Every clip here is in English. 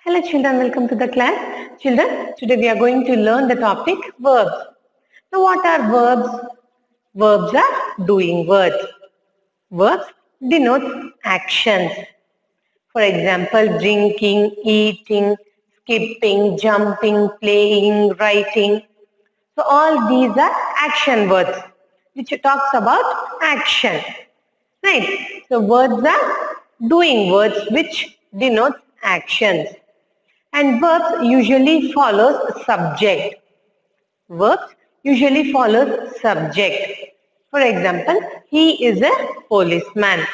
Hello children, welcome to the class. Children, today we are going to learn the topic verbs. Now what are verbs? Verbs are doing words. Verbs denote actions. For example, drinking, eating, skipping, jumping, playing, writing. So all these are action words which talks about action. Right? So words are doing words which denote actions. And verbs usually follows subject. Verbs usually follows subject. For example, he is a policeman.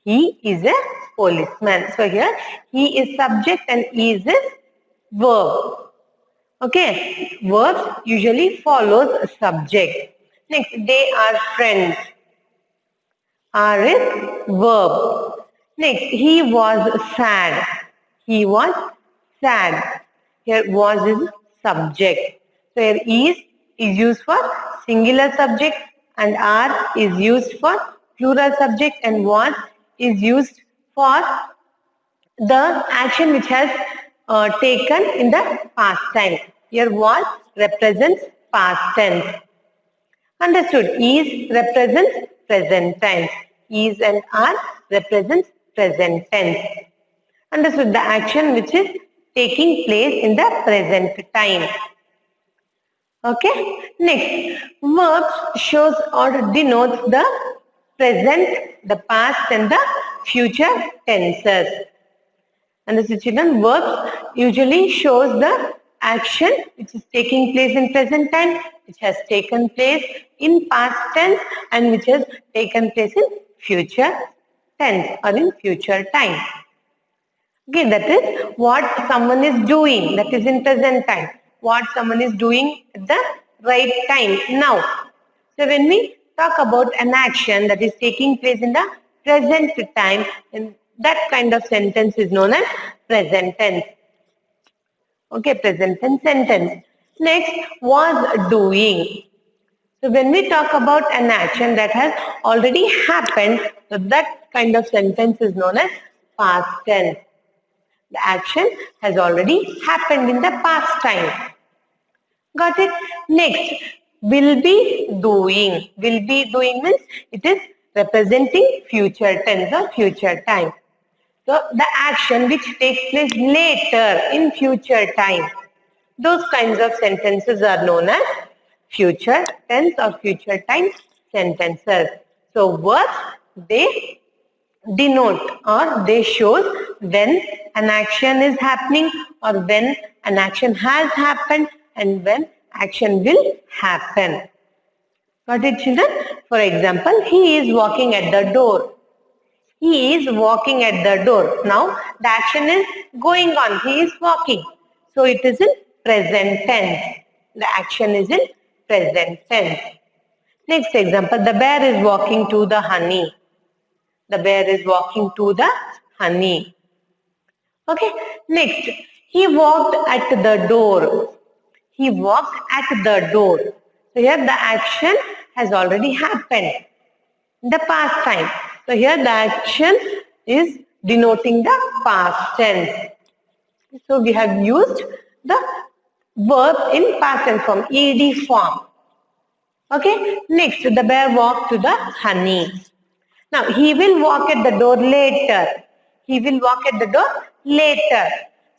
He is a policeman. So here he is subject and is verb. Okay. Verbs usually follows subject. Next, they are friends. Are is verb. Next, he was sad. He was sad. Here was is subject. So here is used for singular subject and are is used for plural subject and was is used for the action which has taken in the past time. Here was represents past tense. Understood. Is represents present tense. Is and are represents present tense. Understood. The action which is taking place in the present time. Okay. Next, verbs shows or denotes the present, the past and the future tenses. Understood, children? Verbs usually shows the action which is taking place in present time, which has taken place in past tense and which has taken place in future tense or in future time. Okay, that is what someone is doing, that is in present time. What someone is doing at the right time now. So when we talk about an action that is taking place in the present time, and that kind of sentence is known as present tense. Okay, present tense sentence. Next, was doing. So when we talk about an action that has already happened, so that kind of sentence is known as past tense. The action has already happened in the past time. Got it? Next, will be doing. Will be doing means it is representing future tense or future time. So the action which takes place later in future time. Those kinds of sentences are known as future tense or future time sentences. So verbs, they denote or they shows when an action is happening or when an action has happened and when action will happen. Got it, children? For example, he is walking at the door. He is walking at the door. Now the action is going on. He is walking. So it is in present tense. The action is in present tense. Next example, the bear is walking to the honey. The bear is walking to the honey. Okay. Next, he walked at the door. He walked at the door. So here the action has already happened in the past time. So here the action is denoting the past tense. So we have used the verb in past tense form, ed form. Okay. Next, the bear walked to the honey. Now, he will walk at the door later. He will walk at the door later.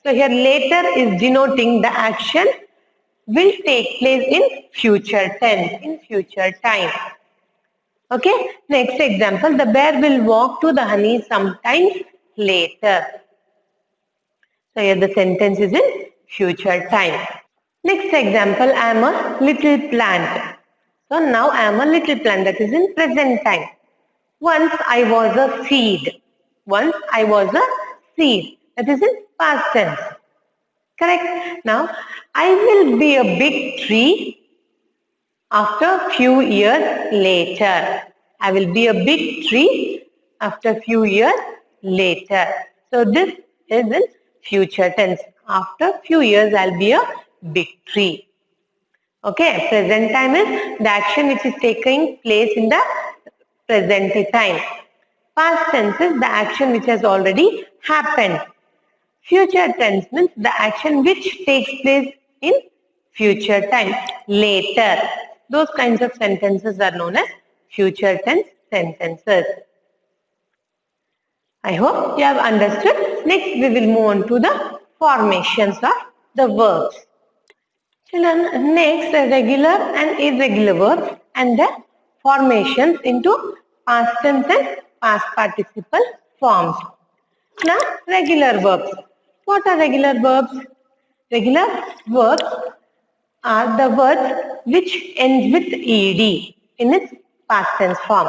So here later is denoting the action will take place in future tense, in future time. Okay. Next example, the bear will walk to the honey sometimes later. So here the sentence is in future time. Next example, I am a little plant. So now I am a little plant, that is in present time. Once I was a seed. Once I was a seed. That is in past tense. Correct? Now, I will be a big tree after few years later. I will be a big tree after few years later. So this is in future tense. After few years, I'll be a big tree. Okay, present time is the action which is taking place in the present time. Past tense is the action which has already happened. Future tense means the action which takes place in future time, later. Those kinds of sentences are known as future tense sentences. I hope you have understood. Next, we will move on to the formations of the verbs. Children, next, regular and irregular verbs and the formations into past tense and past participle forms. Now, regular verbs. What are regular verbs? Regular verbs are the words which ends with ed in its past tense form.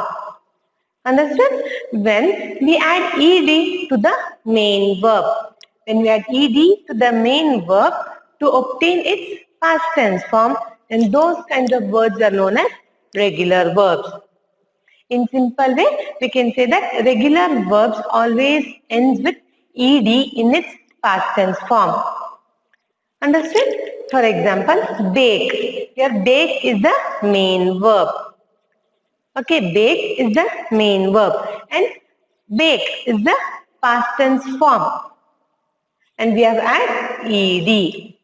Understood? When we add ed to the main verb. When we add ed to the main verb to obtain its past tense form, then those kinds of words are known as regular verbs. In simple way, we can say that regular verbs always ends with ed in its past tense form. Understood? For example, bake. Here, bake is the main verb. Okay, bake is the main verb and bake is the past tense form. And we have add ed.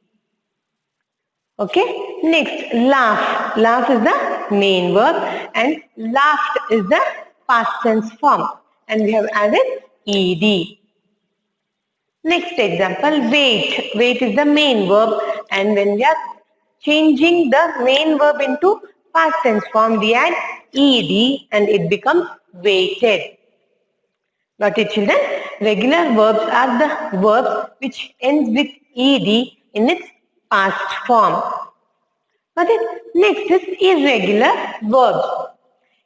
Okay, next, laugh. Laugh is the main verb and laughed is the past tense form. And we have added ed. Next example, wait. Wait is the main verb and when we are changing the main verb into past tense form, we add ed and it becomes waited. Got it, children? Regular verbs are the verbs which ends with ed in its past form. Got it? Next is irregular verbs.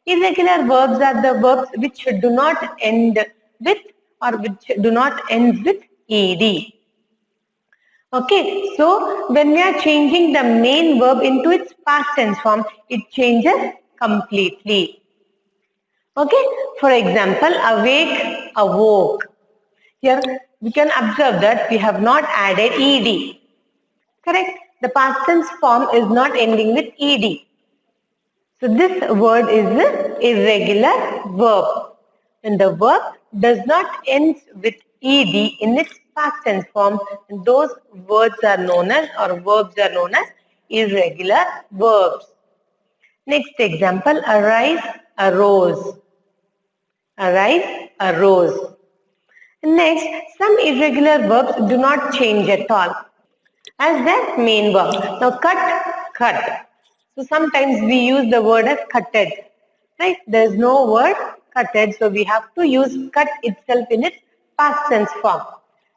Irregular verbs are the verbs which do not end with or which do not end with ed. Okay, so when we are changing the main verb into its past tense form, it changes completely. Okay, for example, awake, awoke. Here we can observe that we have not added ed. Correct? The past tense form is not ending with ed. So this word is an irregular verb. When the verb does not end with ed in its past tense form, those words are known as or verbs are known as irregular verbs. Next example, arise, arose. Arise, arose. Next, some irregular verbs do not change at all as their main verb. Now, cut, cut. So sometimes we use the word as cutted. Right? There is no word cutted, so we have to use cut itself in its past tense form.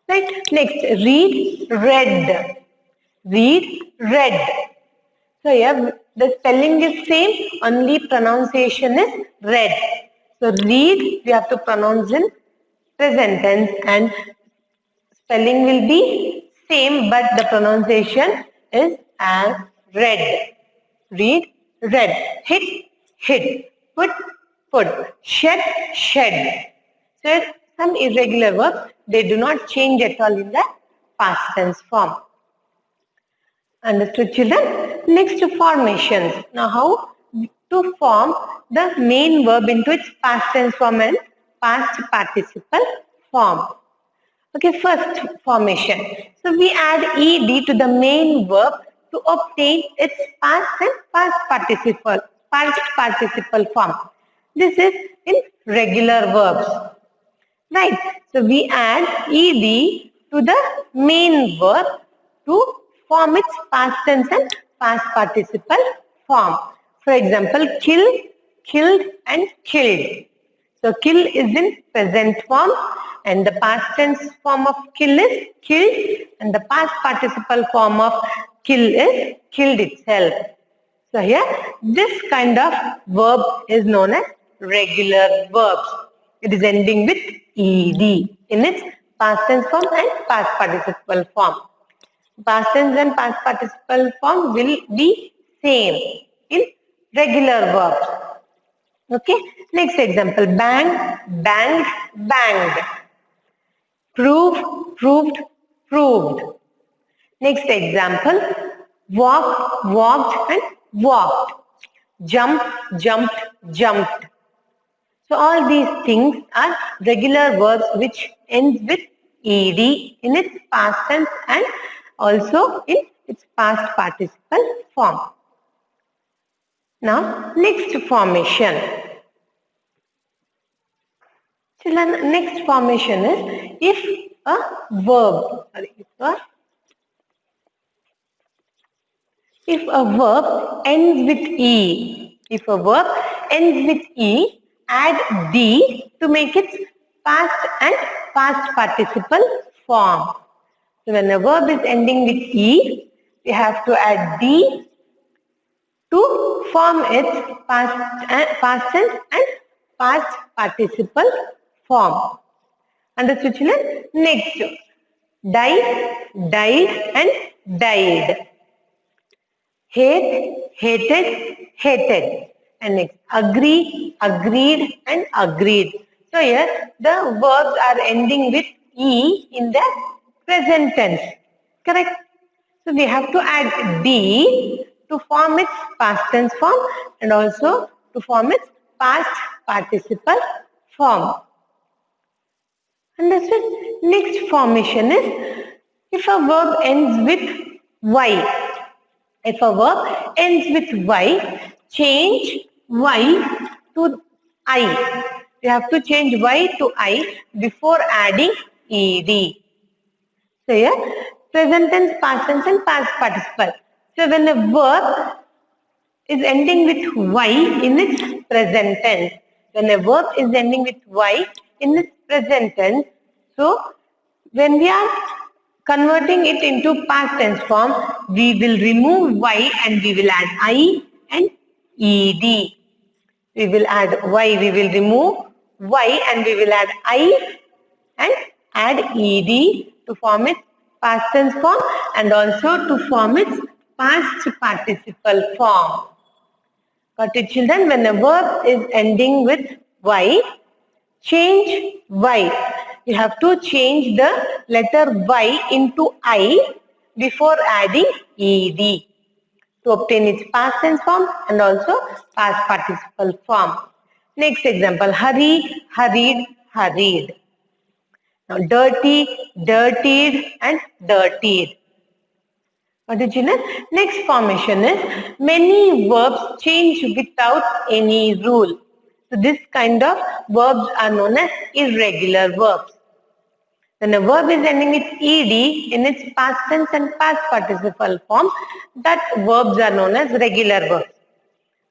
Right? Next, read, read. Read, read. So here the spelling is same, only pronunciation is read. So read we have to pronounce in present tense and spelling will be same but the pronunciation is as read. Read, read. Hit, hit. Put, put. Shed, shed. So some irregular verbs, they do not change at all in the past tense form. Understood, children? Next, formations. Now, how to form the main verb into its past tense form and past participle form. Okay, first formation. So, we add ed to the main verb to obtain its past and past participle form. This is in regular verbs. Right. So, we add ed to the main verb to form its past tense and past participle form. For example, kill, killed and killed. So kill is in present form and the past tense form of kill is killed and the past participle form of kill is killed itself. So here this kind of verb is known as regular verbs. It is ending with ed in its past tense form and past participle form. Past tense and past participle form will be same in regular verbs. Okay. Next example, bang, banged, banged. Prove, proved, proved. Next example, walk, walked and walked. Jump, jumped, jumped. So all these things are regular verbs which ends with ed in its past tense and also in its past participle form. Now, next formation. Children, next formation is if a verb, if a verb ends with e, if a verb ends with e, add d to make its past and past participle form. So when a verb is ending with e, we have to add d to form its past tense and past participle form. Understood, children? Next, die, died and died. Hate, hated, hated. And next, agree, agreed and agreed. So here the verbs are ending with e in the present tense. Correct? So we have to add d to form its past tense form and also to form its past participle form. Understood? Next formation is if a verb ends with y. If a verb ends with y, change y to I. You have to change y to I before adding ed. So here, present tense, past tense and past participle. So when a verb is ending with y in its present tense, when a verb is ending with y in its present tense, so when we are converting it into past tense form, we will remove y and we will add I and ed. We will add y, we will remove y and we will add I and add ed to form its past tense form and also to form its past participle form. Got it, children? When a verb is ending with y, change y. You have to change the letter y into I before adding ed to obtain its past tense form and also past participle form. Next example, hurry, hurried, hurried. Now, dirty, dirtied and dirtied. Got it, children? Next formation is many verbs change without any rule. So this kind of verbs are known as irregular verbs. When a verb is ending with ed in its past tense and past participle form, that verbs are known as regular verbs.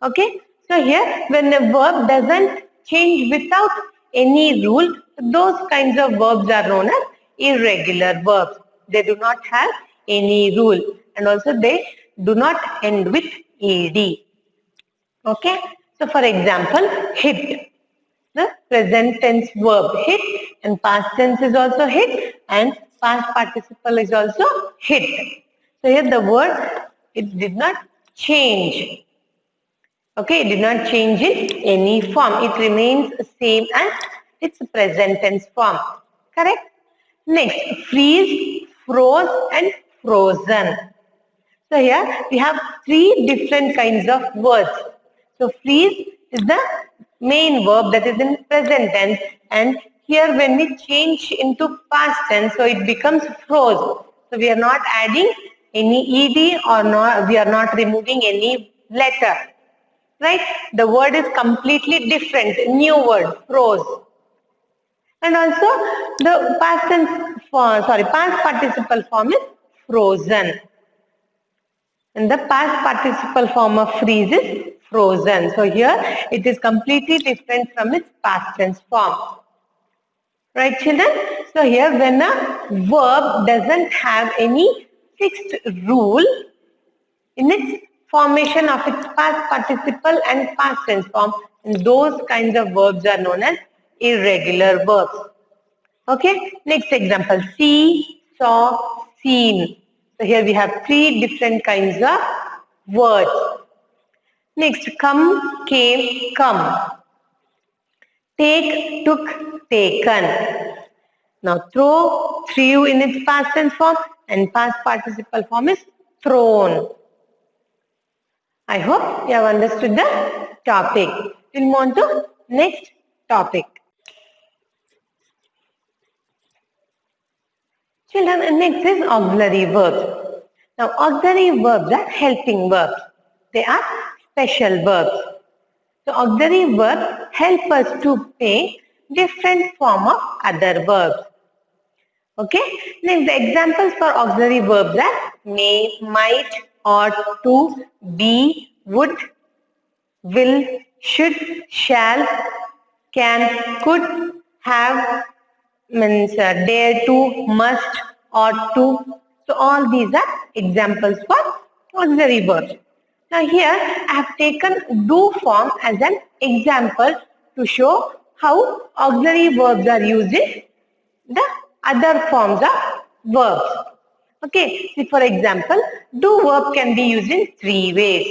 Okay? So here, when a verb doesn't change without any rule, those kinds of verbs are known as irregular verbs. They do not have any rule and also they do not end with ed. Okay? So for example, hit. The present tense verb hit and past tense is also hit and past participle is also hit. So here the word, it did not change. Okay, it did not change in any form. It remains same as its present tense form. Correct? Next, freeze, froze and frozen. So here we have three different kinds of words. So freeze is the main verb that is in present tense and here when we change into past tense, so it becomes froze. So we are not adding any ed or not, we are not removing any letter. Right? The word is completely different, new word, froze. And also the past tense, past participle form is frozen. And the past participle form of freeze is frozen. So here it is completely different from its past tense form. Right, children? So here when a verb doesn't have any fixed rule in its formation of its past participle and past tense form, and those kinds of verbs are known as irregular verbs. Okay, next example, see, saw, seen. So here we have three different kinds of words. Next, come, came, come. Take, took, taken. Now throw, threw in its past tense form and past participle form is thrown. I hope you have understood the topic. We'll move on to next topic. Children, next is auxiliary verbs. Now, auxiliary verbs are helping verbs. They are special verbs. So, auxiliary verbs help us to make different form of other verbs. Okay. Next, the examples for auxiliary verbs are may, might, ought to, be, would, will, should, shall, can, could, have, means dare to, must, ought to. So all these are examples for auxiliary verbs. Now here I have taken do form as an example to show how auxiliary verbs are used in the other forms of verbs. Okay, see for example, do verb can be used in three ways.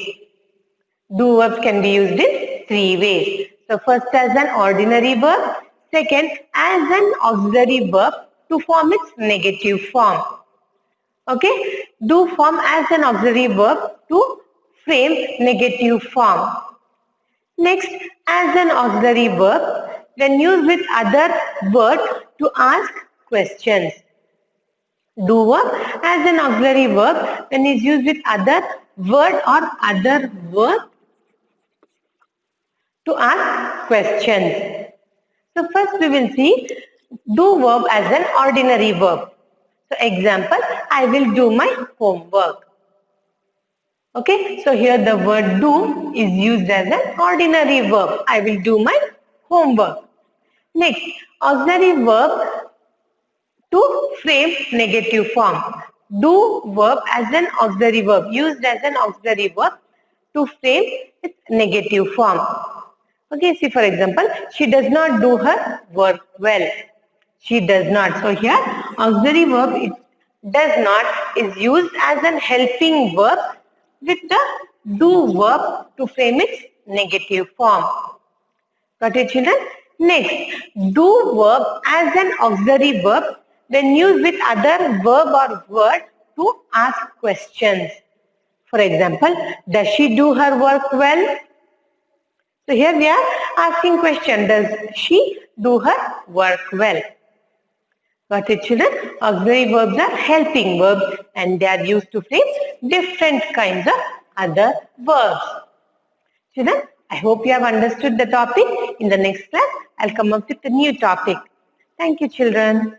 Do verbs can be used in three ways. So first as an ordinary verb, second as an auxiliary verb to form its negative form. Okay, do form as an auxiliary verb to frame negative form. Next, as an auxiliary verb when used with other word to ask questions. Do verb as an auxiliary verb when is used with other word or other verb to ask questions. So first we will see do verb as an ordinary verb. So example, I will do my homework. Okay, so here the word do is used as an ordinary verb. I will do my homework. Next, auxiliary verb to frame negative form. Do verb as an auxiliary verb, used as an auxiliary verb to frame its negative form. Okay, see for example, she does not do her work well. She does not. So here auxiliary verb it does not is used as an helping verb with the do verb to frame its negative form. Got it, children? Next, do verb as an auxiliary verb when used with other verb or word to ask questions. For example, does she do her work well? So here we are asking question, does she do her work well? Got it, children? Auxiliary verbs are helping verbs and they are used to frame different kinds of other verbs. Children, I hope you have understood the topic. In the next class, I'll come up with a new topic. Thank you, children.